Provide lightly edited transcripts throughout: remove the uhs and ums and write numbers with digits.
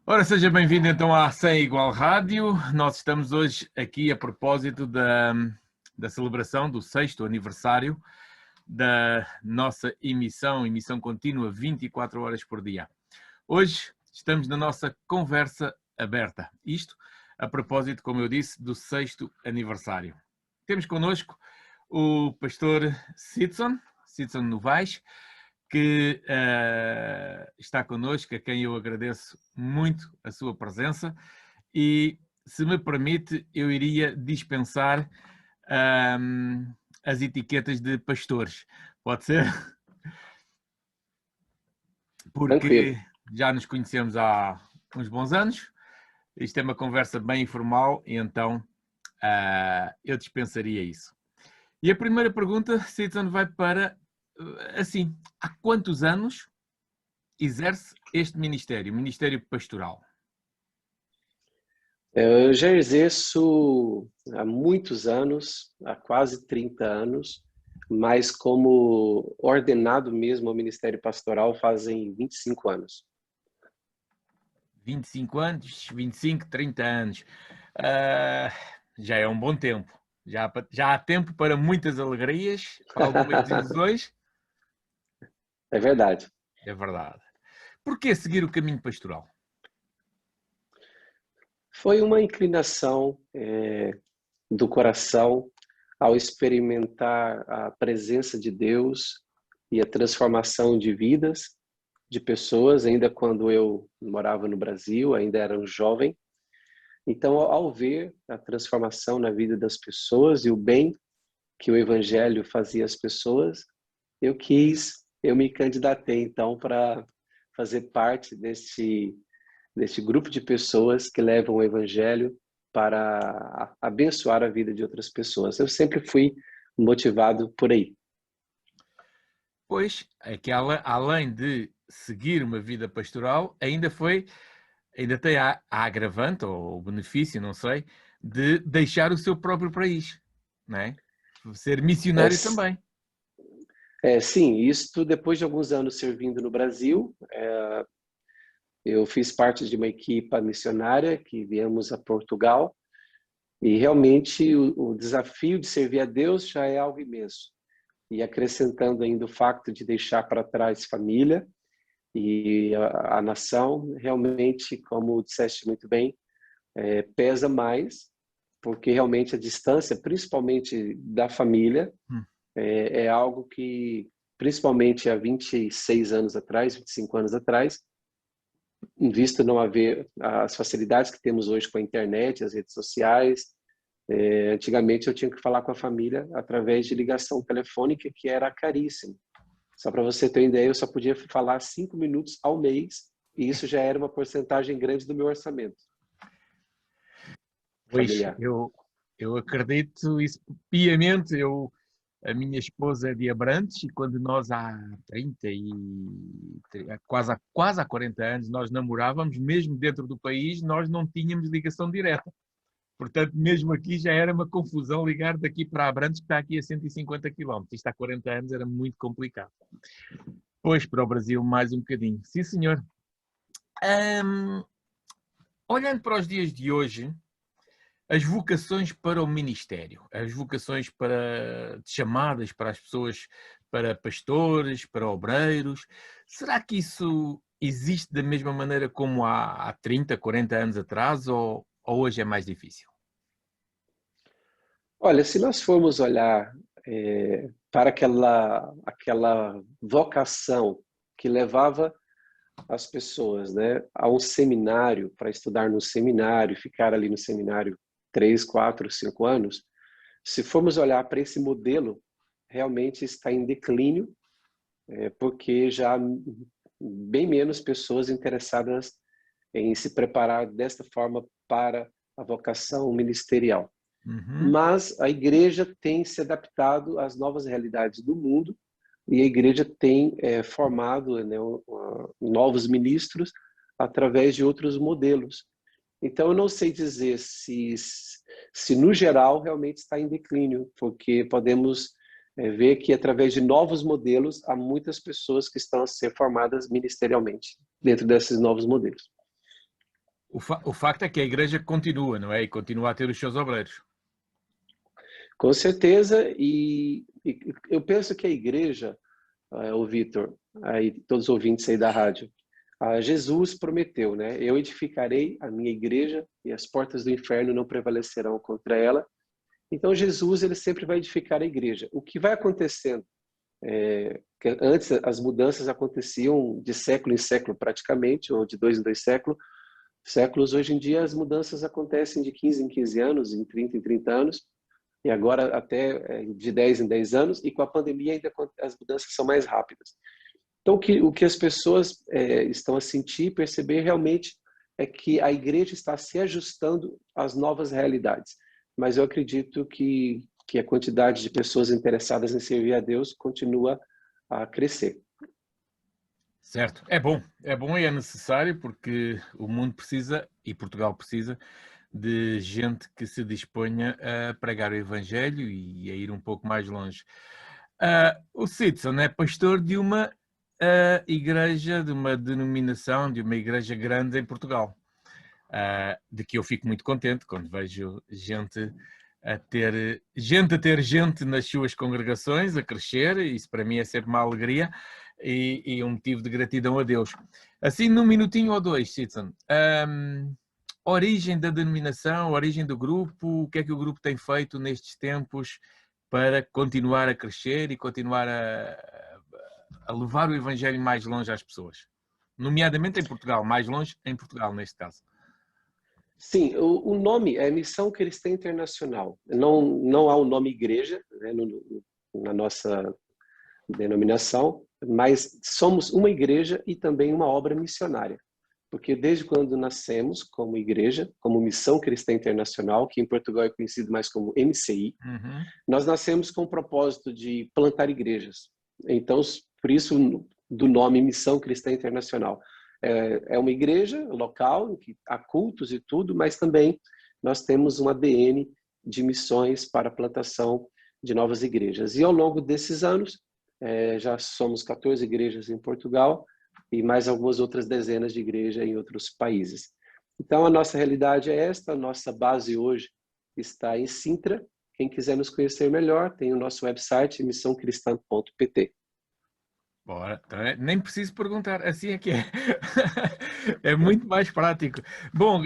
Ora, seja bem-vindo então à Sem Igual Rádio. Nós estamos hoje aqui a propósito da celebração do 6º aniversário da nossa emissão contínua 24 horas por dia. Hoje estamos na nossa conversa aberta. Isto a propósito, como eu disse, do 6º aniversário. Temos connosco o pastor Sidson Novaes, que está connosco, a quem eu agradeço muito a sua presença e, se me permite, eu iria dispensar as etiquetas de pastores. Pode ser? Porque Tranquilo. já nos conhecemos há uns bons anos, isto é uma conversa bem informal e então eu dispensaria isso. E a primeira pergunta, Sidson, vai para, assim, há quantos anos exerce este ministério, o Ministério Pastoral? Eu já exerço há muitos anos, há quase 30 anos, mas como ordenado mesmo ao Ministério Pastoral fazem 25 anos. 25 anos, 25, 30 anos. Já é um bom tempo. Já há tempo para muitas alegrias, para algumas desilusões. É verdade. É verdade. Porquê seguir o caminho pastoral? Foi uma inclinação do coração ao experimentar a presença de Deus e a transformação de vidas de pessoas, ainda quando eu morava no Brasil, ainda era um jovem. Então, ao ver a transformação na vida das pessoas e o bem que o Evangelho fazia às pessoas, eu me candidatei então para fazer parte deste grupo de pessoas que levam o Evangelho para abençoar a vida de outras pessoas. Eu sempre fui motivado por aí. Pois, é que além de seguir uma vida pastoral, ainda tem a agravante, ou o benefício, não sei, de deixar o seu próprio país, não é? Ser É, missionário também. sim, isso depois de alguns anos servindo no Brasil, eu fiz parte de uma equipa missionária que viemos a Portugal e realmente o desafio de servir a Deus já é algo imenso. E acrescentando ainda o facto de deixar para trás família e a nação, realmente, como disseste muito bem, pesa mais, porque realmente a distância, principalmente da família, é algo que, principalmente há 26 anos atrás, 25 anos atrás, em vista não haver as facilidades que temos hoje com a internet, as redes sociais, antigamente eu tinha que falar com a família através de ligação telefônica, que era caríssimo. Só para você ter uma ideia, eu só podia falar 5 minutos ao mês, e isso já era uma porcentagem grande do meu orçamento Pois, familiar. eu acredito isso piamente. A minha esposa é de Abrantes e quando nós há 30 e quase há 40 anos nós namorávamos, mesmo dentro do país, nós não tínhamos ligação direta. Portanto, mesmo aqui já era uma confusão ligar daqui para Abrantes, que está aqui a 150 quilómetros. Isto há 40 anos era muito complicado. Pois, para o Brasil, mais um bocadinho. Sim, senhor. Olhando para os dias de hoje, as vocações para o ministério, as vocações chamadas para as pessoas, para pastores, para obreiros, será que isso existe da mesma maneira como há 30, 40 anos atrás ou hoje é mais difícil? Olha, se nós formos olhar para aquela vocação que levava as pessoas, né, a um seminário, para estudar no seminário, ficar ali no seminário 3, 4, 5 anos, se formos olhar para esse modelo, realmente está em declínio, porque já bem menos pessoas interessadas em se preparar desta forma para a vocação ministerial. Uhum. Mas a igreja tem se adaptado às novas realidades do mundo e a igreja tem formado, né, novos ministros através de outros modelos. Então, eu não sei dizer se no geral realmente está em declínio, porque podemos ver que através de novos modelos há muitas pessoas que estão a ser formadas ministerialmente dentro desses novos modelos. O facto é que a igreja continua, não é? E continua a ter os seus obreiros. Com certeza, e eu penso que a igreja, o Vitor, aí todos os ouvintes aí da rádio, Jesus prometeu, né? Eu edificarei a minha igreja e as portas do inferno não prevalecerão contra ela. Então Jesus, ele sempre vai edificar a igreja. O que vai acontecendo que antes as mudanças aconteciam de século em século praticamente, ou de 2 em 2 séculos. Hoje em dia as mudanças acontecem de 15 em 15 anos, em 30 em 30 anos, e agora até de 10 em 10 anos, e com a pandemia ainda as mudanças são mais rápidas. Então o que as pessoas estão a sentir, perceber realmente é que a igreja está se ajustando às novas realidades. Mas eu acredito que a quantidade de pessoas interessadas em servir a Deus continua a crescer. Certo, é bom e é necessário porque o mundo precisa, e Portugal precisa, de gente que se disponha a pregar o Evangelho e a ir um pouco mais longe. O Sidson é pastor de uma igreja, de uma denominação, de uma igreja grande em Portugal, de que eu fico muito contente quando vejo gente a ter gente nas suas congregações, a crescer. Isso para mim é sempre uma alegria e um motivo de gratidão a Deus. Assim, num minutinho ou dois, Sidson, origem da denominação, origem do grupo, o que é que o grupo tem feito nestes tempos para continuar a crescer e continuar a levar o Evangelho mais longe às pessoas? Nomeadamente em Portugal, mais longe em Portugal, neste caso. Sim, o nome é Missão Cristã Internacional. Não há o nome igreja, né, na nossa denominação, mas somos uma igreja e também uma obra missionária. Porque desde quando nascemos como igreja, como Missão Cristã Internacional, que em Portugal é conhecido mais como MCI, nós nascemos com o propósito de plantar igrejas. Então, por isso, do nome Missão Cristã Internacional. É uma igreja local, em que há cultos e tudo, mas também nós temos um ADN de missões para a plantação de novas igrejas. E ao longo desses anos, já somos 14 igrejas em Portugal e mais algumas outras dezenas de igrejas em outros países. Então, a nossa realidade é esta, a nossa base hoje está em Sintra. Quem quiser nos conhecer melhor, tem o nosso website, missãocristã.pt. Bora, nem preciso perguntar, assim é que é. É muito mais prático. Bom,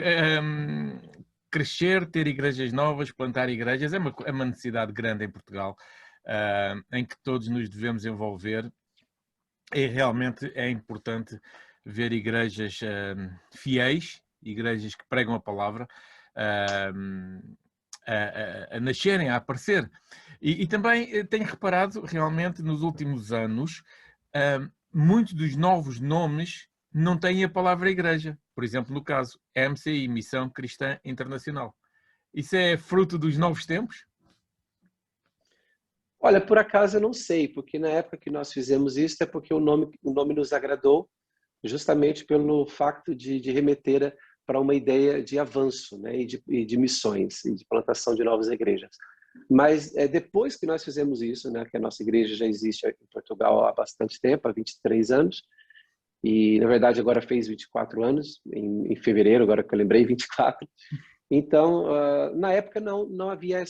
crescer, ter igrejas novas, plantar igrejas é uma necessidade grande em Portugal, em que todos nos devemos envolver, e realmente é importante ver igrejas fiéis, igrejas que pregam a palavra, a nascerem, a aparecer. E também tenho reparado realmente nos últimos anos, muitos dos novos nomes não têm a palavra igreja. Por exemplo, no caso, MCI, Missão Cristã Internacional. Isso é fruto dos novos tempos? Olha, por acaso eu não sei, porque na época que nós fizemos isso é porque o nome nos agradou, justamente pelo facto de remeter para uma ideia de avanço, né, e de missões, e de plantação de novas igrejas. Mas depois que nós fizemos isso, né, que a nossa igreja já existe aqui em Portugal há bastante tempo, há 23 anos, e na verdade agora fez 24 anos, em fevereiro, agora que eu lembrei, 24. Então, na época não havia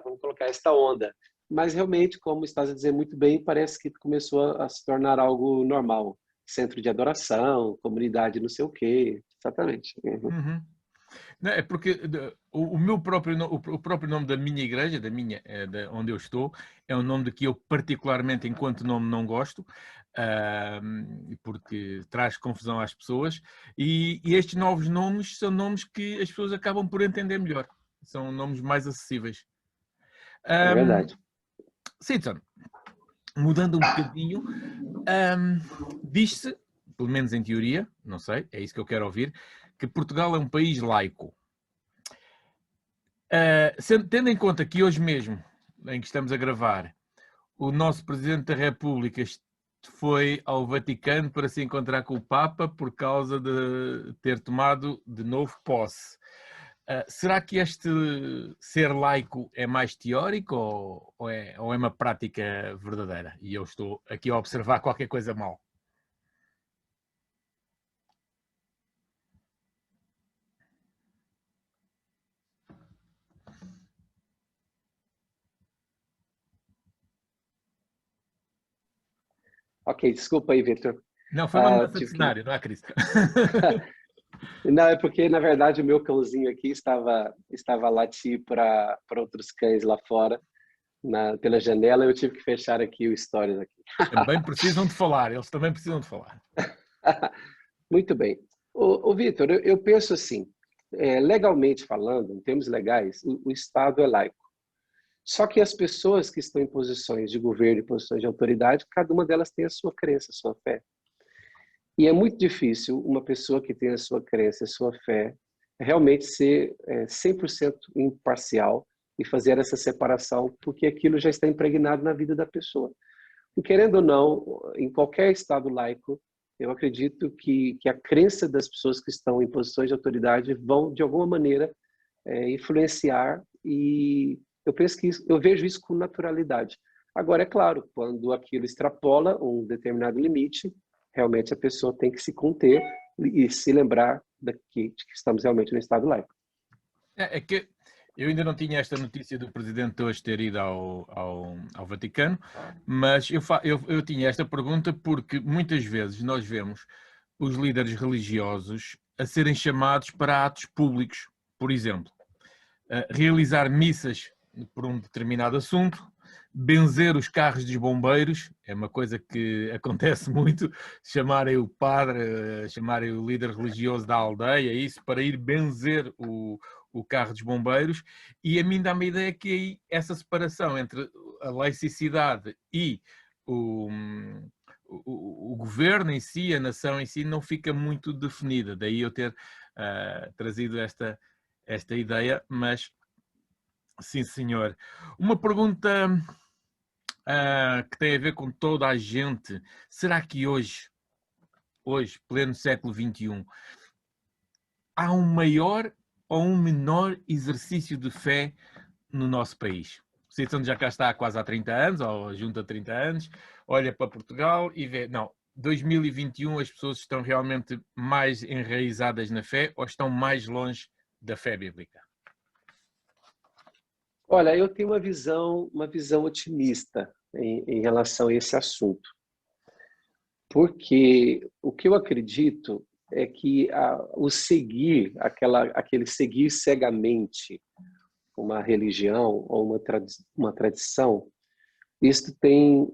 vamos colocar, esta onda. Mas realmente, como estás a dizer muito bem, parece que começou a se tornar algo normal. Centro de adoração, comunidade não sei o quê. Exatamente. Uhum. Não, é porque o meu próprio, o próprio nome da minha igreja, onde eu estou, é um nome de que eu particularmente, enquanto nome, não gosto, porque traz confusão às pessoas, e estes novos nomes são nomes que as pessoas acabam por entender melhor. São nomes mais acessíveis. É verdade. Sidson, mudando um bocadinho, diz-se, pelo menos em teoria, não sei, é isso que eu quero ouvir, que Portugal é um país laico. Tendo em conta que hoje mesmo, em que estamos a gravar, o nosso Presidente da República foi ao Vaticano para se encontrar com o Papa por causa de ter tomado de novo posse. Será que este ser laico é mais teórico ou é uma prática verdadeira? E eu estou aqui a observar qualquer coisa mal. Ok, desculpa aí, Vitor. Não, foi uma mudança de Tive que... cenário, não é, Cristo? Não, é porque, na verdade, o meu cãozinho aqui estava a latir para outros cães lá fora, pela janela, eu tive que fechar aqui o Stories aqui. Também precisam de falar, eles também precisam de falar. Muito bem. Vitor, eu penso assim, legalmente falando, em termos legais, o Estado é laico. Só que as pessoas que estão em posições de governo e posições de autoridade, cada uma delas tem a sua crença, a sua fé. E é muito difícil uma pessoa que tem a sua crença, a sua fé, realmente ser 100% imparcial e fazer essa separação, porque aquilo já está impregnado na vida da pessoa. E querendo ou não, em qualquer estado laico, eu acredito que a crença das pessoas que estão em posições de autoridade vão, de alguma maneira, influenciar, e eu penso que eu vejo isso com naturalidade. Agora, é claro, quando aquilo extrapola um determinado limite, realmente a pessoa tem que se conter e se lembrar de que estamos realmente no estado laico. É que eu ainda não tinha esta notícia do presidente hoje ter ido ao Vaticano, mas eu tinha esta pergunta porque muitas vezes nós vemos os líderes religiosos a serem chamados para atos públicos, por exemplo, realizar missas por um determinado assunto, benzer os carros dos bombeiros, é uma coisa que acontece muito, chamarem o padre, chamarem o líder religioso da aldeia, isso, para ir benzer o carro dos bombeiros, e a mim dá-me a ideia que aí essa separação entre a laicidade e o governo em si, a nação em si, não fica muito definida, daí eu ter trazido esta ideia, mas sim, senhor. Uma pergunta que tem a ver com toda a gente. Será que hoje, pleno século XXI, há um maior ou um menor exercício de fé no nosso país? O Cícero já cá está há quase há 30 anos, ou junto a 30 anos, olha para Portugal e vê, não, 2021 as pessoas estão realmente mais enraizadas na fé ou estão mais longe da fé bíblica? Olha, eu tenho uma visão otimista em relação a esse assunto, porque o que eu acredito é que o seguir, aquele seguir cegamente uma religião ou uma tradição, isto tem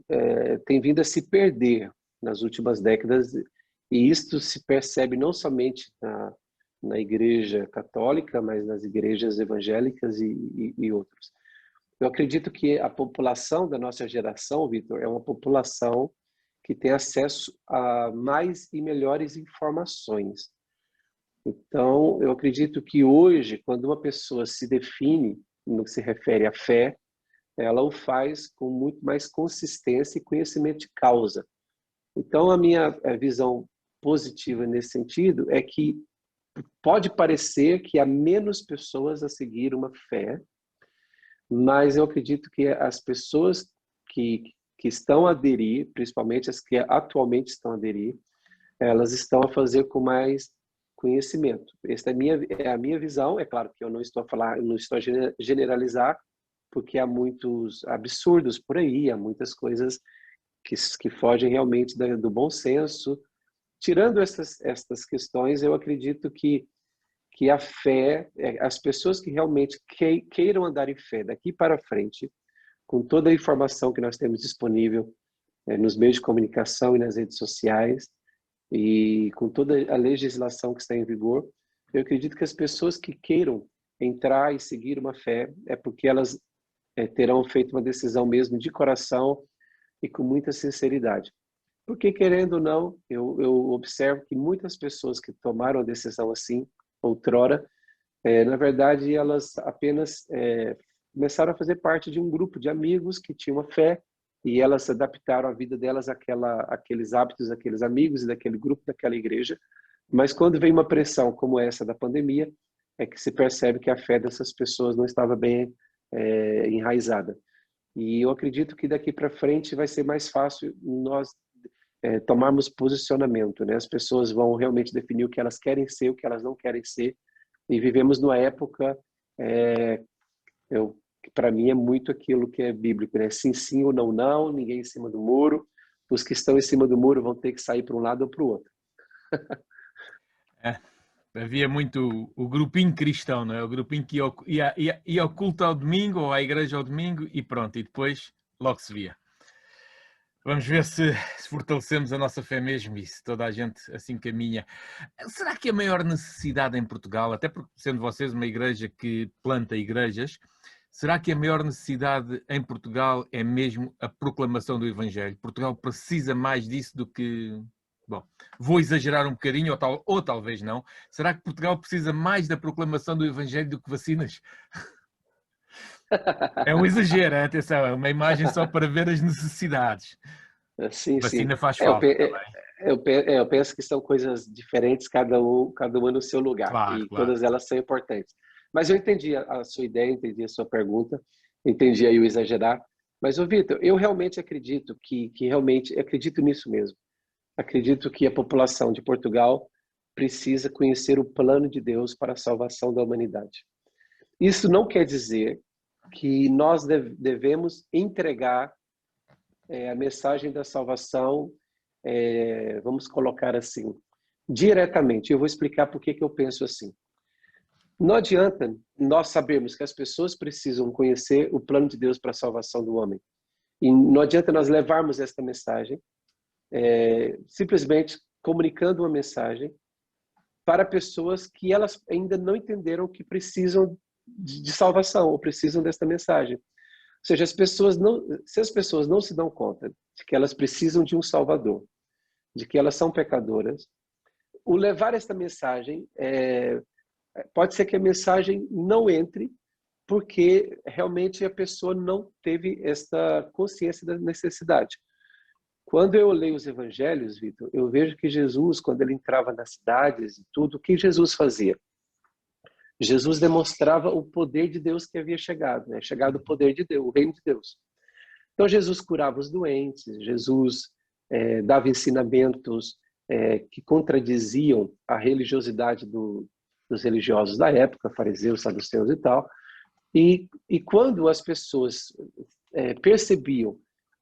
vindo a se perder nas últimas décadas, e isto se percebe não somente na Igreja Católica, mas nas igrejas evangélicas e outras. Eu acredito que a população da nossa geração, Vitor, é uma população que tem acesso a mais e melhores informações. Então, eu acredito que hoje, quando uma pessoa se define no que se refere à fé, ela o faz com muito mais consistência e conhecimento de causa. Então, a minha visão positiva nesse sentido é que pode parecer que há menos pessoas a seguir uma fé, mas eu acredito que as pessoas que estão a aderir, principalmente as que atualmente estão a aderir, elas estão a fazer com mais conhecimento. Esta é a minha visão. É claro que eu não estou a falar, não estou a generalizar, porque há muitos absurdos por aí, há muitas coisas que fogem realmente do bom senso. Tirando estas questões, eu acredito que a fé, as pessoas que realmente queiram andar em fé daqui para frente, com toda a informação que nós temos disponível nos meios de comunicação e nas redes sociais, e com toda a legislação que está em vigor, eu acredito que as pessoas que queiram entrar e seguir uma fé é porque elas terão feito uma decisão mesmo de coração e com muita sinceridade. Porque, querendo ou não, eu observo que muitas pessoas que tomaram a decisão assim, outrora, na verdade, elas apenas começaram a fazer parte de um grupo de amigos que tinham uma fé e elas adaptaram a vida delas àqueles hábitos, aqueles amigos e daquele grupo, daquela igreja. Mas quando vem uma pressão como essa da pandemia, é que se percebe que a fé dessas pessoas não estava bem enraizada. E eu acredito que daqui para frente vai ser mais fácil nós tomarmos posicionamento, né? As pessoas vão realmente definir o que elas querem ser, o que elas não querem ser. E vivemos numa época, para mim é muito aquilo que é bíblico, né? Sim, sim ou não, não, ninguém em cima do muro, os que estão em cima do muro vão ter que sair para um lado ou para o outro. É, havia muito o grupinho cristão, não é? O grupinho que ia ao culto ao domingo ou à igreja ao domingo e pronto, e depois logo se via. Vamos ver se fortalecemos a nossa fé mesmo e se toda a gente assim caminha. Será que a maior necessidade em Portugal, até porque sendo vocês uma igreja que planta igrejas, será que a maior necessidade em Portugal é mesmo a proclamação do Evangelho? Portugal precisa mais disso do que... Bom, vou exagerar um bocadinho, ou talvez não. Será que Portugal precisa mais da proclamação do Evangelho do que vacinas? É um exagero, atenção, é uma imagem só para ver as necessidades. Sim, sim. Vacina faz falta também. Eu penso que são coisas diferentes, cada uma no seu lugar, Claro, e claro. todas elas são importantes. Mas eu entendi a sua ideia, entendi a sua pergunta, entendi aí o exagerar. Mas, ô Vitor, eu realmente acredito que realmente, acredito nisso mesmo. Acredito que a população de Portugal precisa conhecer o plano de Deus para a salvação da humanidade. Isso não quer dizer que nós devemos entregar a mensagem da salvação, vamos colocar assim, diretamente. Eu vou explicar por que eu penso assim. Não adianta nós sabermos que as pessoas precisam conhecer o plano de Deus para a salvação do homem. E não adianta nós levarmos esta mensagem, simplesmente comunicando uma mensagem para pessoas que elas ainda não entenderam que precisam de salvação ou precisam desta mensagem. Ou seja, se as pessoas não se dão conta de que elas precisam de um Salvador, de que elas são pecadoras, o levar esta mensagem, pode ser que a mensagem não entre, porque realmente a pessoa não teve esta consciência da necessidade. Quando eu leio os evangelhos, Vitor, eu vejo que Jesus, quando ele entrava nas cidades e tudo, o que Jesus fazia? Jesus demonstrava o poder de Deus que havia chegado, né? Chegado o poder de Deus, o reino de Deus. Então Jesus curava os doentes, Jesus dava ensinamentos que contradiziam a religiosidade dos religiosos da época, fariseus, saduceus e tal. E quando as pessoas percebiam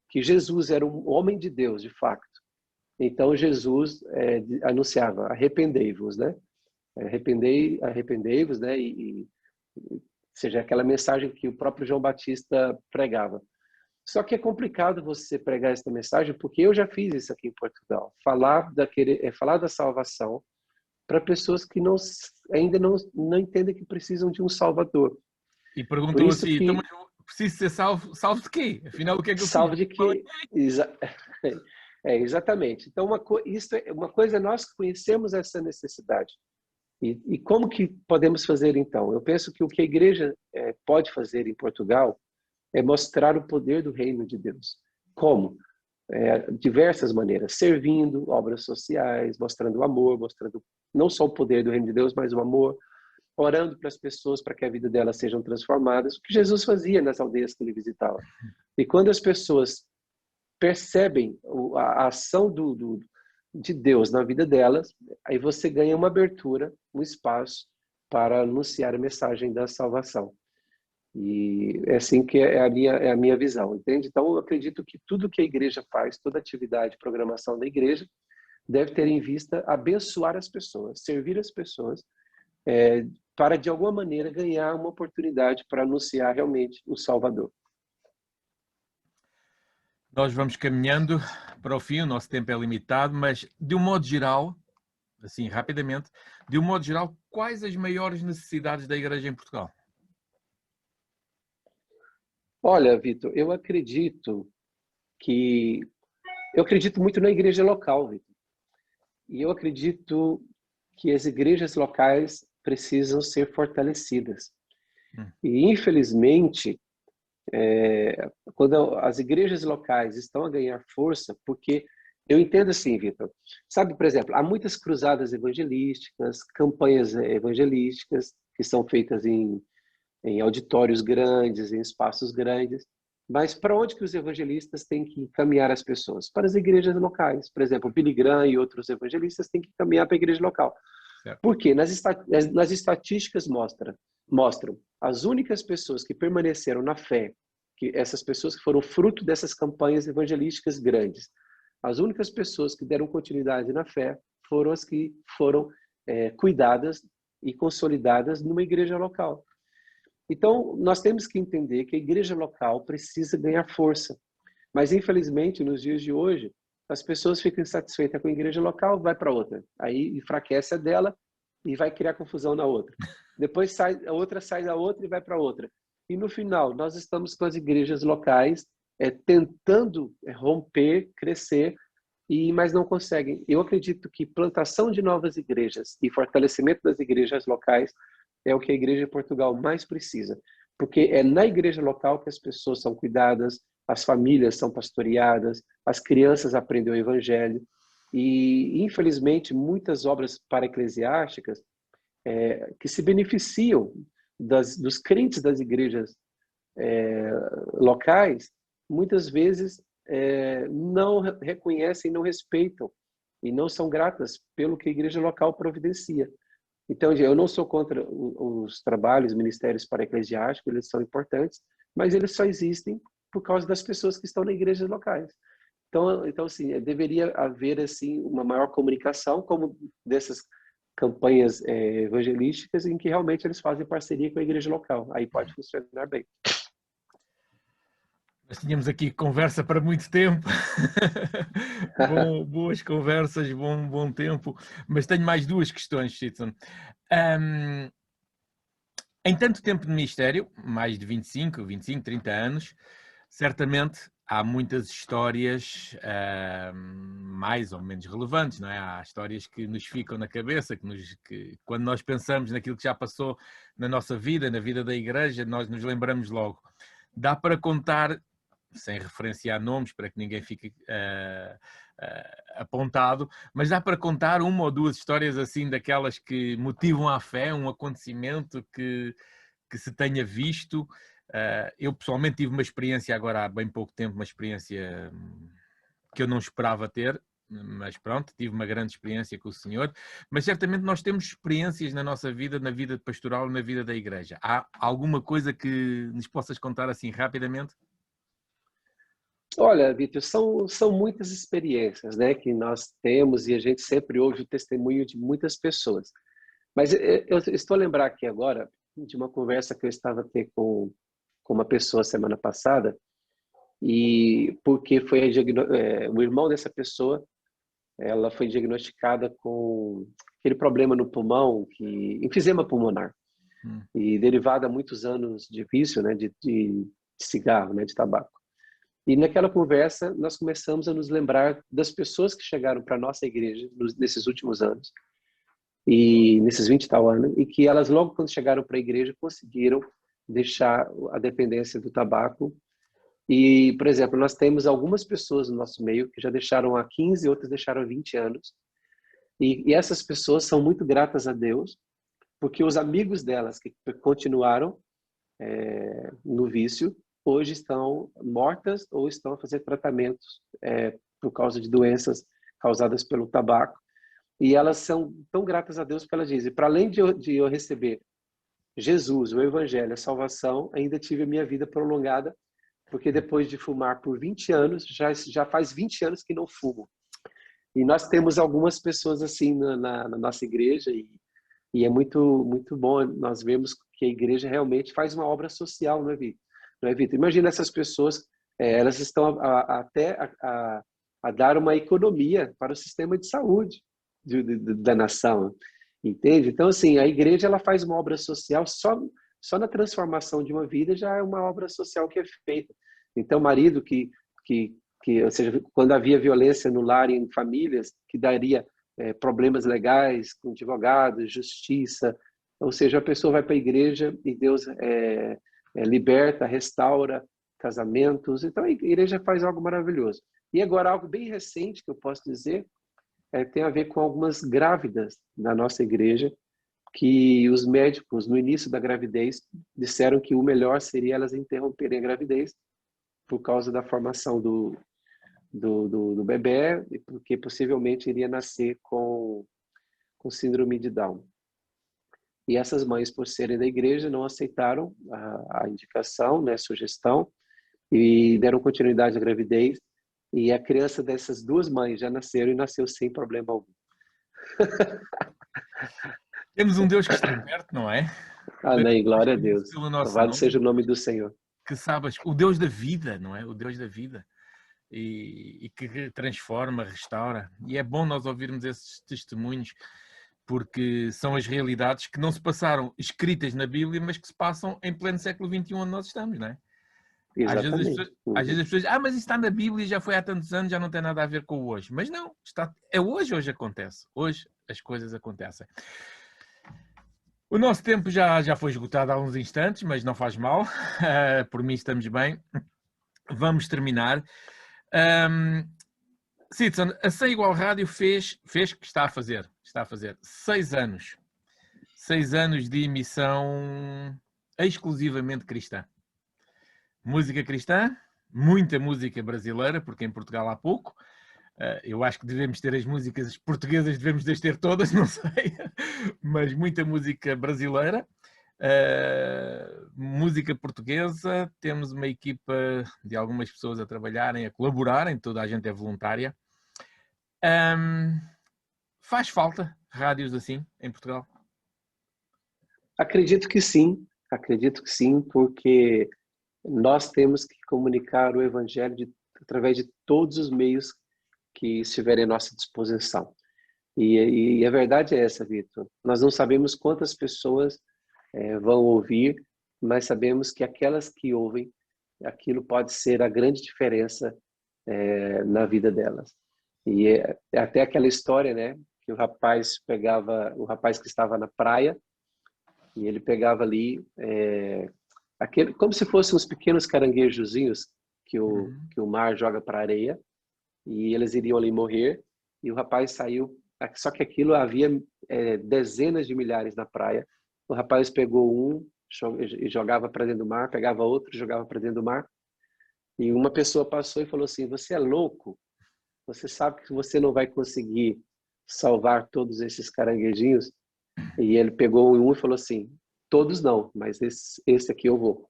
que Jesus era um homem de Deus, de fato, então Jesus anunciava, arrependei-vos, né? Arrependei-vos, né? Seja aquela mensagem que o próprio João Batista pregava. Só que é complicado você pregar essa mensagem, porque eu já fiz isso aqui em Portugal. Falar da salvação para pessoas que ainda não entendem que precisam de um Salvador. E perguntou assim, então, mas eu preciso ser salvo, salvo de quê? Afinal, o que é que eu fiz? Salvo de quê? Exatamente. Então, uma coisa é nós conhecemos essa necessidade. E como que podemos fazer então? Eu penso que o que a igreja pode fazer em Portugal é mostrar o poder do reino de Deus. Como? Diversas maneiras. Servindo, obras sociais, mostrando o amor, mostrando não só o poder do reino de Deus, mas o amor, orando para as pessoas para que a vida delas sejam transformadas, o que Jesus fazia nas aldeias que ele visitava. E quando as pessoas percebem a ação de Deus na vida delas, aí você ganha uma abertura, um espaço para anunciar a mensagem da salvação. E é assim que é a minha visão, entende? Então, eu acredito que tudo que a igreja faz, toda atividade, programação da igreja, deve ter em vista abençoar as pessoas, servir as pessoas, para, de alguma maneira, ganhar uma oportunidade para anunciar realmente o Salvador. Nós vamos caminhando para o fim, o nosso tempo é limitado, mas, de um modo geral, assim, rapidamente, de um modo geral, quais as maiores necessidades da igreja em Portugal? Olha, Vitor, eu acredito muito na igreja local, Vitor. E eu acredito que as igrejas locais precisam ser fortalecidas. E, infelizmente, quando as igrejas locais estão a ganhar força, porque eu entendo assim, Vitor, sabe, por exemplo, há muitas cruzadas evangelísticas, campanhas evangelísticas que são feitas em auditórios grandes, em espaços grandes, mas para onde que os evangelistas têm que caminhar as pessoas? Para as igrejas locais. Por exemplo, o Billy Graham e outros evangelistas têm que caminhar para a igreja local. Certo. Por quê? Nas estatísticas mostram as únicas pessoas que permaneceram na fé, que essas pessoas que foram fruto dessas campanhas evangelísticas grandes, as únicas pessoas que deram continuidade na fé foram as que foram cuidadas e consolidadas numa igreja local. Então, nós temos que entender que a igreja local precisa ganhar força. Mas, infelizmente, nos dias de hoje, as pessoas ficam insatisfeitas com a igreja local, vai para outra. Aí enfraquece a dela e vai criar confusão na outra. Depois a outra sai da outra e vai para outra. E no final, nós estamos com as igrejas locais tentando romper, crescer, mas não conseguem. Eu acredito que plantação de novas igrejas e fortalecimento das igrejas locais é o que a igreja de Portugal mais precisa. Porque é na igreja local que as pessoas são cuidadas, as famílias são pastoreadas, as crianças aprendem o evangelho. E, infelizmente, muitas obras para-eclesiásticas que se beneficiam dos crentes das igrejas locais, muitas vezes não reconhecem, não respeitam e não são gratas pelo que a igreja local providencia. Então, eu não sou contra os trabalhos, ministérios para-eclesiásticos, eles são importantes, mas eles só existem por causa das pessoas que estão nas igrejas locais. Então assim, deveria haver assim uma maior comunicação, como dessas campanhas evangelísticas, em que realmente eles fazem parceria com a igreja local. Aí pode funcionar bem. Nós tínhamos aqui conversa para muito tempo. Boas conversas, bom tempo. Mas tenho mais duas questões, Chiton. Em tanto tempo de ministério, mais de 25, 30 anos, certamente há muitas histórias mais ou menos relevantes, não é? Há histórias que nos ficam na cabeça, que quando nós pensamos naquilo que já passou na nossa vida, na vida da igreja, nós nos lembramos logo. Dá para contar, sem referenciar nomes, para que ninguém fique apontado, mas dá para contar uma ou duas histórias assim, daquelas que motivam a fé, um acontecimento que se tenha visto. Eu pessoalmente tive uma experiência agora há bem pouco tempo, uma experiência que eu não esperava ter, mas pronto, tive uma grande experiência com o Senhor. Mas certamente nós temos experiências na nossa vida, na vida pastoral, na vida da igreja. Há alguma coisa que nos possas contar assim rapidamente? Olha, Vitor, são muitas experiências, né, que nós temos e a gente sempre ouve o testemunho de muitas pessoas. Mas eu estou a lembrar aqui agora de uma conversa que eu estava a ter com uma pessoa semana passada, e porque foi o irmão dessa pessoa, ela foi diagnosticada com aquele problema no pulmão, enfisema pulmonar, e derivado a muitos anos de vício, né, de cigarro, né, de tabaco. E naquela conversa, nós começamos a nos lembrar das pessoas que chegaram para a nossa igreja nesses últimos anos, e nesses 20 e tal anos, e que elas logo quando chegaram para a igreja conseguiram deixar a dependência do tabaco. E, por exemplo, nós temos algumas pessoas no nosso meio que já deixaram há 15, outras deixaram há 20 anos. E essas pessoas são muito gratas a Deus, porque os amigos delas que continuaram no vício, hoje estão mortas ou estão a fazer tratamentos por causa de doenças causadas pelo tabaco. E elas são tão gratas a Deus porque elas dizem, para além de eu receber Jesus, o Evangelho, a salvação, ainda tive a minha vida prolongada, porque depois de fumar por 20 anos, já faz 20 anos que não fumo. E nós temos algumas pessoas assim na nossa igreja, e é muito, muito bom nós vemos que a igreja realmente faz uma obra social, não é, Vitor? Não é, Vitor? Imagina essas pessoas, elas estão até a dar uma economia para o sistema de saúde da nação, entende? Então, assim, a igreja ela faz uma obra social só na transformação de uma vida já é uma obra social que é feita. Então, marido ou seja, quando havia violência no lar e em famílias, que daria problemas legais com advogados, justiça, ou seja, a pessoa vai para a igreja e Deus liberta, restaura casamentos. Então, a igreja faz algo maravilhoso. E agora, algo bem recente que eu posso dizer, tem a ver com algumas grávidas da nossa igreja, que os médicos, no início da gravidez, disseram que o melhor seria elas interromperem a gravidez por causa da formação do bebê, porque possivelmente iria nascer com síndrome de Down. E essas mães, por serem da igreja, não aceitaram a indicação, né, a sugestão, e deram continuidade à gravidez. E a criança dessas duas mães já nasceram e nasceu sem problema algum. Temos um Deus que está perto, não é? Amém, glória a Conhecido Deus. pelo nosso Louvado nome, seja o nome do Senhor. que sabes, o Deus da vida, não é? O Deus da vida. E que transforma, restaura. E é bom nós ouvirmos esses testemunhos, porque são as realidades que não se passaram escritas na Bíblia, mas que se passam em pleno século XXI, onde nós estamos, não é? Exatamente. Às vezes as pessoas, mas isso está na Bíblia, já foi há tantos anos, já não tem nada a ver com o hoje. Mas não, é hoje acontece. Hoje as coisas acontecem. O nosso tempo já foi esgotado há uns instantes, mas não faz mal. Por mim estamos bem. Vamos terminar. Sidson, a Sem Igual Rádio fez que está a fazer 6 anos. 6 anos de emissão exclusivamente cristã. Música cristã, muita música brasileira, porque em Portugal há pouco. Eu acho que devemos ter as músicas portuguesas, devemos ter todas, não sei, mas muita música brasileira. Música portuguesa, temos uma equipa de algumas pessoas a trabalharem, a colaborarem, toda a gente é voluntária. Faz falta rádios assim em Portugal? Acredito que sim, porque nós temos que comunicar o Evangelho através de todos os meios que estiverem à nossa disposição. E a verdade é essa, Vitor. Nós não sabemos quantas pessoas vão ouvir, mas sabemos que aquelas que ouvem, aquilo pode ser a grande diferença na vida delas. E é até aquela história, né, que o rapaz que estava na praia, e ele pegava ali como se fossem uns pequenos caranguejozinhos que o mar joga para a areia, e eles iriam ali morrer, e o rapaz saiu, só que aquilo havia dezenas de milhares na praia. O rapaz pegou um e jogava para dentro do mar, pegava outro e jogava para dentro do mar, e uma pessoa passou e falou assim: você é louco? Você sabe que você não vai conseguir salvar todos esses caranguejinhos? E ele pegou um e falou assim: todos não, mas esse aqui eu vou.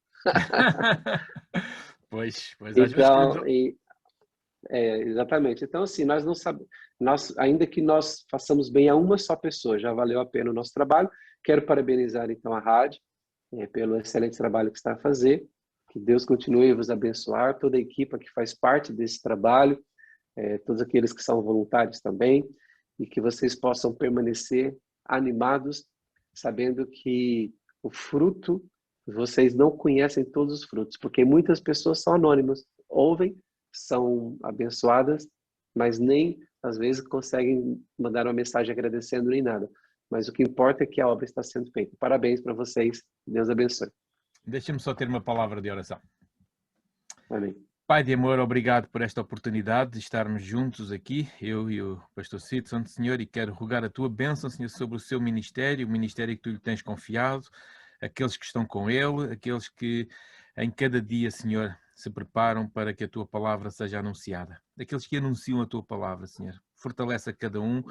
Pois Então, exatamente. Então, assim, nós não sabemos, ainda que nós façamos bem a uma só pessoa, já valeu a pena o nosso trabalho. Quero parabenizar, então, a rádio pelo excelente trabalho que está a fazer. Que Deus continue a vos abençoar, toda a equipe que faz parte desse trabalho, todos aqueles que são voluntários também, e que vocês possam permanecer animados, sabendo que o fruto, vocês não conhecem todos os frutos, porque muitas pessoas são anônimas, ouvem, são abençoadas, mas nem às vezes conseguem mandar uma mensagem agradecendo nem nada. Mas o que importa é que a obra está sendo feita. Parabéns para vocês. Deus abençoe. Deixa-me só ter uma palavra de oração. Amém. Pai de amor, obrigado por esta oportunidade de estarmos juntos aqui, eu e o pastor Sidson, Senhor, e quero rogar a tua bênção, Senhor, sobre o seu ministério, o ministério que tu lhe tens confiado, aqueles que estão com ele, aqueles que em cada dia, Senhor, se preparam para que a tua palavra seja anunciada. Aqueles que anunciam a tua palavra, Senhor. Fortalece a cada um.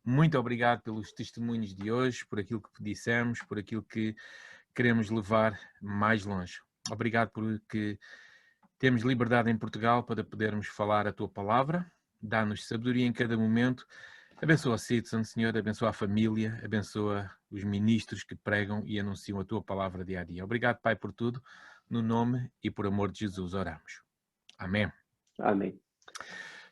Muito obrigado pelos testemunhos de hoje, por aquilo que dissemos, por aquilo que queremos levar mais longe. Obrigado porque temos liberdade em Portugal para podermos falar a tua palavra. Dá-nos sabedoria em cada momento. Abençoa a Sidson, Senhor, abençoa a família, abençoa os ministros que pregam e anunciam a tua palavra dia a dia. Obrigado, Pai, por tudo. No nome e por amor de Jesus oramos. Amém. Amém.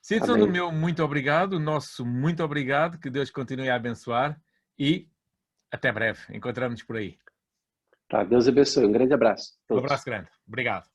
Sidson, no meu muito obrigado, o nosso muito obrigado, que Deus continue a abençoar e até breve. Encontramos-nos por aí. Tá, Deus abençoe. Um grande abraço. Um abraço grande. Obrigado.